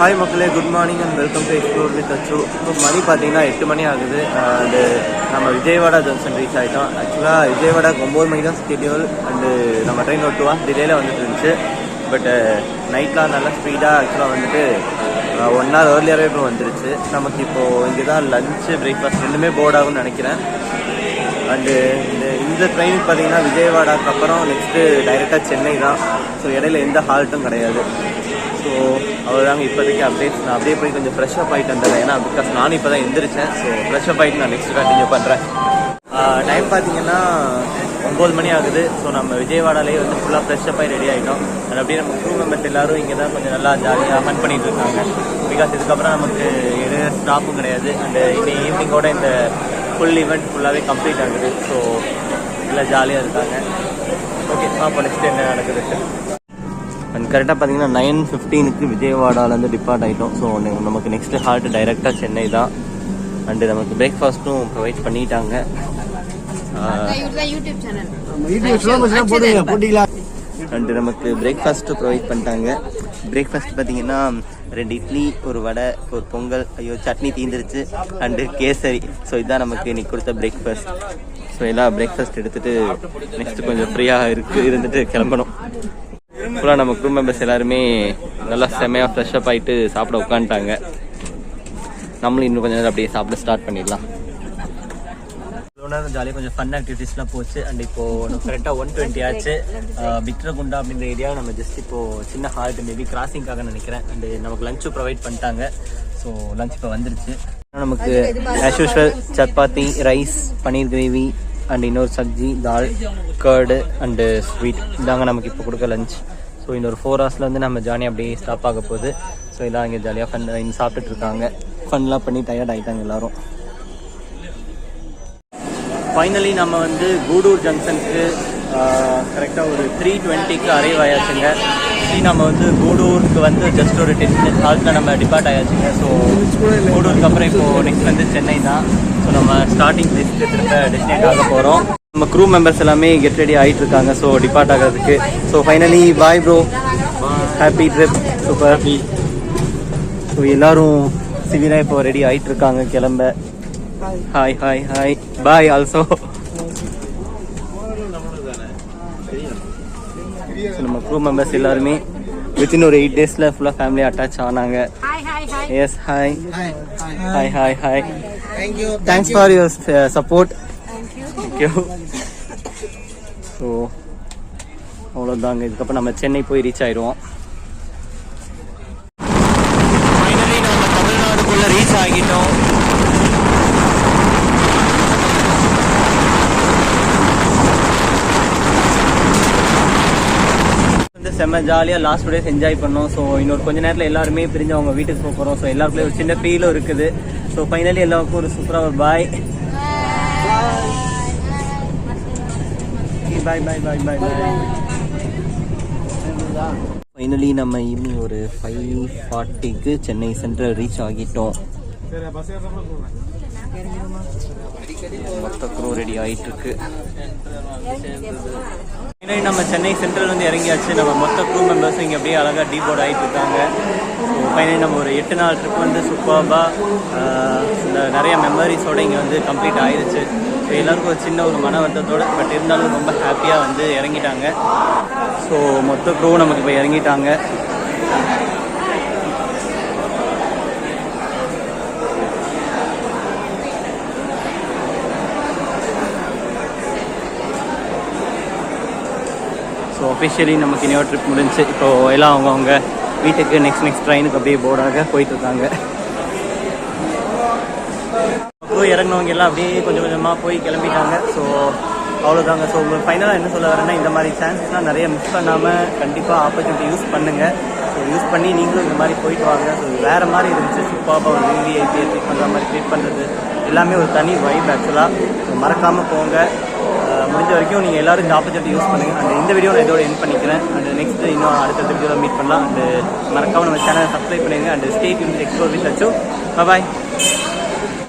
Hi மக்களே, good morning and welcome to explore with அச்சு. இப்போ மணி பார்த்தீங்கன்னா 8 மணி ஆகுது. அண்டு நம்ம விஜயவாடா ஜங்ஷன் ரீச் ஆகிட்டோம். ஆக்சுவலாக விஜயவாடாக்கு 9 மணி தான் ஸ்கெடியூல். அண்டு நம்ம ட்ரெயின் ஒரு 2 hours டிலேயில் வந்துட்டு இருந்துச்சு. பட் நைட்லாம் நல்லா ஸ்பீடாக ஆக்சுவலாக வந்துட்டு 1 hour ஏர்லியராகவே இப்போ வந்துருச்சு. நமக்கு இப்போது இங்கே தான் லஞ்சு பிரேக்ஃபாஸ்ட் ரெண்டுமே போர்ட் ஆகும்னு நினைக்கிறேன். அண்டு இந்த ட்ரெயினுக்கு பார்த்தீங்கன்னா விஜயவாடாக்கு அப்புறம் நெக்ஸ்ட்டு டைரெக்டாக சென்னை தான். ஸோ இடையில எந்த ஹால்ட்டும் கிடையாது. ஸோ அவ்வளோதாங்க இப்போதைக்கு அப்டேட்ஸ். நான் அப்படியே போய் கொஞ்சம் ஃப்ரெஷ்அப் ஆகிட்டு வந்துடுறேன். ஏன்னா பிகாஸ் நானும் இப்போ தான் எந்திரிச்சேன். ஸோ ஃப்ரெஷ்அப் ஆகிட்டு நான் நெக்ஸ்ட் கண்டினியூ பண்ணுறேன். டைம் பார்த்தீங்கன்னா 9 மணி ஆகுது. ஸோ நம்ம விஜயவாடாலேயே வந்து ஃபுல்லாக ஃப்ரெஷ்அப் ஆகி ரெடி ஆகிட்டோம். அண்ட் அப்படியே நம்ம க்ரூ மெம்பர்ஸ் எல்லோரும் இங்கே தான் கொஞ்சம் நல்லா ஜாலியாக ஃபன் பண்ணிகிட்டு இருக்காங்க. பிகாஸ் இதுக்கப்புறம் நமக்கு எது ஸ்டாப்பும் கிடையாது. அண்டு இன்னைக்கு ஈவினிங்கோட இந்த ஃபுல் ஈவெண்ட் ஃபுல்லாகவே கம்ப்ளீட் ஆகுது. ஸோ நல்லா ஜாலியாக இருக்காங்க. ஓகே, அப்போ நெக்ஸ்ட் என்ன நடக்குது. அண்ட் கரெக்டாக பார்த்தீங்கன்னா 9:15 விஜயவாடாலேருந்து டிபார்ட் ஆகிட்டோம். ஸோ நமக்கு நெக்ஸ்ட் ஹால்ட் டைரெக்டாக சென்னை தான். அண்டு நமக்கு பிரேக்ஃபாஸ்ட்டும் ப்ரொவைட் பண்ணிட்டாங்க. அண்டு நமக்கு பிரேக்ஃபாஸ்ட்டு ப்ரொவைட் பண்ணிட்டாங்க. பிரேக்ஃபாஸ்ட் பார்த்தீங்கன்னா 2 இட்லி, ஒரு வடை, ஒரு பொங்கல், சட்னி தீந்துருச்சு, அண்டு கேசரி. ஸோ இதுதான் நமக்கு இன்னைக்கு கொடுத்த பிரேக்ஃபாஸ்ட். ஸோ எல்லாம் பிரேக்ஃபாஸ்ட் எடுத்துகிட்டு நெக்ஸ்ட்டு கொஞ்சம் ஃப்ரீயாக இருந்துட்டு கிளம்பணும். ஃபுல்லாக நம்ம க்ரூ மெம்பர்ஸ் எல்லாருமே நல்லா செம்மையாக ஃப்ரெஷ்அப் ஆகிட்டு சாப்பிட உட்காந்துட்டாங்க. நம்மளும் இன்னும் கொஞ்சம் நேரம் அப்படியே சாப்பிட ஸ்டார்ட் பண்ணிடலாம். இவ்வளோ நேரம் ஜாலியாக கொஞ்சம் ஃபன் ஆக்டிவிட்டீஸ்லாம் போச்சு. அண்ட் இப்போது கரெக்டாக 1:20 ஆச்சு. பிக்ரகுண்டா அப்படின்ற ஏரியாவை நம்ம ஜஸ்ட் இப்போது சின்ன ஹால்ட் மேபி கிராசிங்காக நினைக்கிறேன். அண்டு நமக்கு லஞ்சும் ப்ரொவைட் பண்ணிட்டாங்க. ஸோ லஞ்ச் இப்போ வந்துருச்சு. நமக்கு as usual chapati, rice, paneer gravy and இன்னொரு sabzi, dal, curd and sweet. இதாங்க நமக்கு இப்போ கொடுக்க லஞ்ச். ஸோ இன்னொரு 4 hours வந்து நம்ம ஜாலியாக அப்படியே ஸ்டாப் ஆக போகுது. ஸோ இதான் இங்கே ஜாலியாக ஃபன் இன்னும் சாப்பிட்டுட்டு இருக்காங்க. ஃபன்லாம் பண்ணி டயர்ட் ஆகிட்டாங்க எல்லோரும். ஃபைனலி நம்ம வந்து கூடூர் ஜங்ஷனுக்கு கரெக்டாக ஒரு 3:20க்கு அரைவ் ஆயாச்சுங்க. நம்ம வந்து கூடூருக்கு வந்து ஜஸ்ட் ஒரு 10 minutes ஹால்ட்டில் நம்ம டிபார்ட் ஆயாச்சுங்க. ஸோ கூடூருக்கு அப்புறம் இப்போது நெக்ஸ்ட் வந்து சென்னை தான். ஸோ நம்ம ஸ்டார்டிங் பிளேஸ்க்கு திரும்ப டெஸ்டினேட் ஆக போகிறோம். நம்ம க்ரூ மெம்பர்ஸ் எல்லாமே கெட் ரெடி ஆகிட்டு இருக்காங்க. ஸோ டிபார்ட் ஆகிறதுக்கு. So finally bye bro, happy trip, super happy. So எல்லோரும் சிவிலாக இப்போ ரெடி ஆகிட்டு இருக்காங்க கிளம்ப. Hi hi hi bye also. நம்ம க்ரூ மெம்பர்ஸ் எல்லாருமே வித்தின் ஒரு 8 days ஃபுல்லாக ஃபேமிலி அட்டாச் ஆனாங்க. Yes hi hi hi hi. Thanks for your support. Thank you. So அவ்வளோதாங்க. இதுக்கப்புறம் நம்ம சென்னை போய் ரீச் ஆயிடுவோம். ஃபைனலி நம்ம தமிழ்நாடுக்குள்ளே ரீச் ஆகிட்டோம். செம்ம ஜாலியாக லாஸ்ட் 2 days என்ஜாய் பண்ணோம். ஸோ இன்னொரு கொஞ்சம் நேரத்தில் எல்லாருமே பிரிஞ்சு அவங்க வீட்டுக்கு போக போகிறோம். ஸோ எல்லாருக்குள்ளே ஒரு சின்ன ஃபீலும் இருக்குது. ஸோ ஃபைனலி எல்லாருக்கும் ஒரு சூப்பராக ஒரு பாய் பாய் பாய் பாய் பாய் பாய். ஃபைனலி நம்ம ஈவினிங் ஒரு 5:40க்கு சென்னை சென்ட்ரல் ரீச் ஆகிட்டோம். மொத்த க்ரூ ரெடி ஆகிட்டு இருக்கு. நம்ம சென்னை சென்ட்ரல் வந்து இறங்கியாச்சு. நம்ம மொத்த க்ரூ மெம்பர்ஸும் இங்கே அப்படியே அழகாக டீபோர்ட் ஆகிட்டு இருக்காங்க. ஸோ ஃபைனலி நம்ம ஒரு 8 நாள் ட்ரிப் வந்து சூப்பராக நிறைய மெமரிஸோடு இங்கே வந்து கம்ப்ளீட் ஆகிடுச்சு. ஸோ எல்லாருக்கும் ஒரு சின்ன ஒரு மன வருத்தத்தோடு பட் இருந்தாலும் ரொம்ப ஹாப்பியாக வந்து இறங்கிட்டாங்க. ஸோ மொத்த க்ரூ நமக்கு இப்போ இறங்கிட்டாங்க. ஸோ அஃபிஷியலி நமக்கு இன்னொரு ட்ரிப் முடிஞ்சு இப்போது எல்லாம் அவங்கவுங்க வீட்டுக்கு நெக்ஸ்ட் ட்ரெயினுக்கு அப்படியே போர்டாக போயிட்டுருக்காங்க. போய் இறங்கினவங்க எல்லாம் அப்படியே கொஞ்சம் கொஞ்சமாக போய் கிளம்பிட்டாங்க. ஸோ அவ்வளோதாங்க. ஸோ உங்களுக்கு ஃபைனலாக என்ன சொல்ல வரேன்னா, இந்த மாதிரி சான்ஸ்லாம் நிறைய மிஸ் பண்ணாமல் கண்டிப்பாக ஆப்பர்ச்சுனிட்டி யூஸ் பண்ணுங்கள். ஸோ யூஸ் பண்ணி நீங்களும் இந்த மாதிரி போயிட்டு வாங்க. ஸோ வேறு மாதிரி இருந்துச்சு. சூப்பராக ஒரு விவிஐபியை ட்ரீட் பண்ணுற மாதிரி ட்ரீட் பண்ணுறது எல்லாமே ஒரு தனி வைப் ஆக்சுவலாக. ஸோ மறக்காமல் போங்க. முடிஞ்ச வரைக்கும் நீங்கள் எல்லோரும் இந்த ஆப்பர்ச்சுனிட்டி யூஸ் பண்ணுங்கள். அண்ட் இந்த வீடியோ நான் இதோட எண்ட் பண்ணிக்கிறேன். அண்ட் நெக்ஸ்ட் இன்னும் அடுத்த வீடியோவில் மீட் பண்ணலாம். அண்ட் மறக்காமல் நம்ம சேனலை சப்ஸ்கிரைப் பண்ணிடுங்க. And stay tuned explore with அச்சு. பாய்.